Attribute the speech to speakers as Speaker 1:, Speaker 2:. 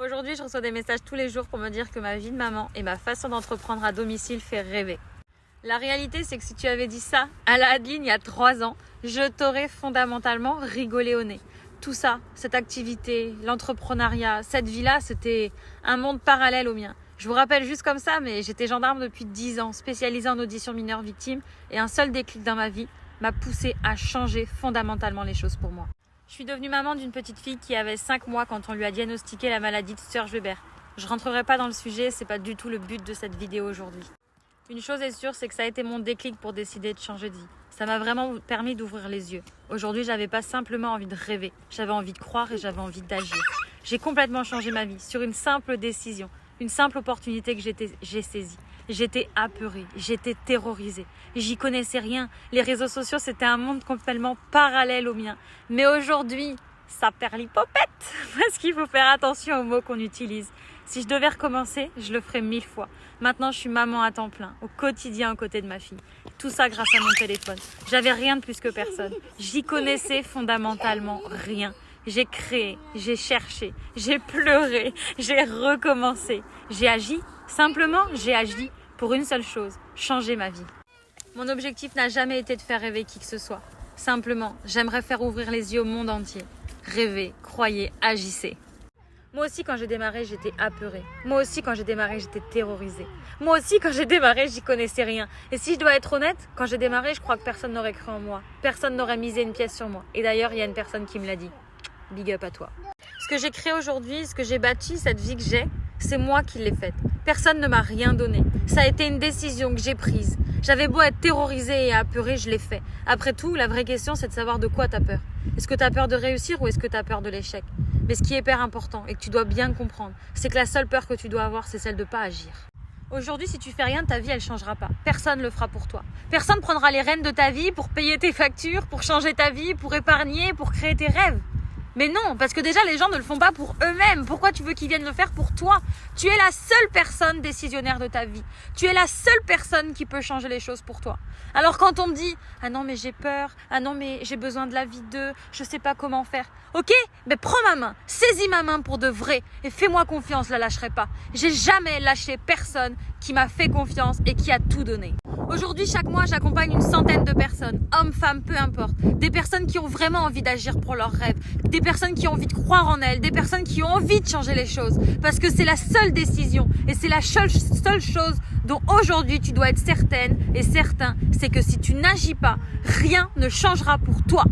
Speaker 1: Aujourd'hui, je reçois des messages tous les jours pour me dire que ma vie de maman et ma façon d'entreprendre à domicile fait rêver. La réalité, c'est que si tu avais dit ça à la Adeline il y a 3 ans, je t'aurais fondamentalement rigolé au nez. Tout ça, cette activité, l'entrepreneuriat, cette vie-là, c'était un monde parallèle au mien. Je vous rappelle juste comme ça, mais j'étais gendarme depuis 10 ans, spécialisée en audition mineure victime, et un seul déclic dans ma vie m'a poussée à changer fondamentalement les choses pour moi. Je suis devenue maman d'une petite fille qui avait 5 mois quand on lui a diagnostiqué la maladie de Sturge-Weber. Je rentrerai pas dans le sujet, c'est pas du tout le but de cette vidéo aujourd'hui. Une chose est sûre, c'est que ça a été mon déclic pour décider de changer de vie. Ça m'a vraiment permis d'ouvrir les yeux. Aujourd'hui, j'avais pas simplement envie de rêver, j'avais envie de croire et j'avais envie d'agir. J'ai complètement changé ma vie sur une simple décision, une simple opportunité que j'ai saisie. J'étais apeurée, j'étais terrorisée, j'y connaissais rien. Les réseaux sociaux, c'était un monde complètement parallèle au mien. Mais aujourd'hui, ça perd l'hypopète parce qu'il faut faire attention aux mots qu'on utilise. Si je devais recommencer, je le ferais 1000 fois. Maintenant, je suis maman à temps plein, au quotidien aux côtés de ma fille. Tout ça grâce à mon téléphone. J'avais rien de plus que personne. J'y connaissais fondamentalement rien. J'ai créé, j'ai cherché, j'ai pleuré, j'ai recommencé. J'ai agi, simplement j'ai agi pour une seule chose, changer ma vie. Mon objectif n'a jamais été de faire rêver qui que ce soit. Simplement, j'aimerais faire ouvrir les yeux au monde entier. Rêvez, croyez, agissez. Moi aussi, quand j'ai démarré, j'étais apeurée. Moi aussi, quand j'ai démarré, j'étais terrorisée. Moi aussi, quand j'ai démarré, j'y connaissais rien. Et si je dois être honnête, quand j'ai démarré, je crois que personne n'aurait cru en moi. Personne n'aurait misé une pièce sur moi. Et d'ailleurs, il y a une personne qui me l'a dit. Big up à toi. Ce que j'ai créé aujourd'hui, ce que j'ai bâti, cette vie que j'ai, c'est moi qui l'ai faite. Personne ne m'a rien donné. Ça a été une décision que j'ai prise. J'avais beau être terrorisée et apeurée, je l'ai fait. Après tout, la vraie question, c'est de savoir de quoi tu as peur. Est-ce que tu as peur de réussir ou est-ce que tu as peur de l'échec? Mais ce qui est hyper important et que tu dois bien comprendre, c'est que la seule peur que tu dois avoir, c'est celle de ne pas agir. Aujourd'hui, si tu fais rien, ta vie, elle ne changera pas. Personne ne le fera pour toi. Personne ne prendra les rênes de ta vie pour payer tes factures, pour changer ta vie, pour épargner, pour créer tes rêves. Mais non, parce que déjà les gens ne le font pas pour eux-mêmes. Pourquoi tu veux qu'ils viennent le faire pour toi? Tu es la seule personne décisionnaire de ta vie. Tu es la seule personne qui peut changer les choses pour toi. Alors quand on me dit « Ah non mais j'ai peur, ah non mais j'ai besoin de la vie d'eux, je sais pas comment faire ». Ok, mais prends ma main, saisis ma main pour de vrai et fais-moi confiance, je la lâcherai pas. J'ai jamais lâché personne qui m'a fait confiance et qui a tout donné. Aujourd'hui, chaque mois, j'accompagne une centaine de personnes, hommes, femmes, peu importe. Des personnes qui ont vraiment envie d'agir pour leurs rêves, des personnes qui ont envie de croire en elles, des personnes qui ont envie de changer les choses. Parce que c'est la seule décision et c'est la seule chose dont aujourd'hui tu dois être certaine et certain, c'est que si tu n'agis pas, rien ne changera pour toi.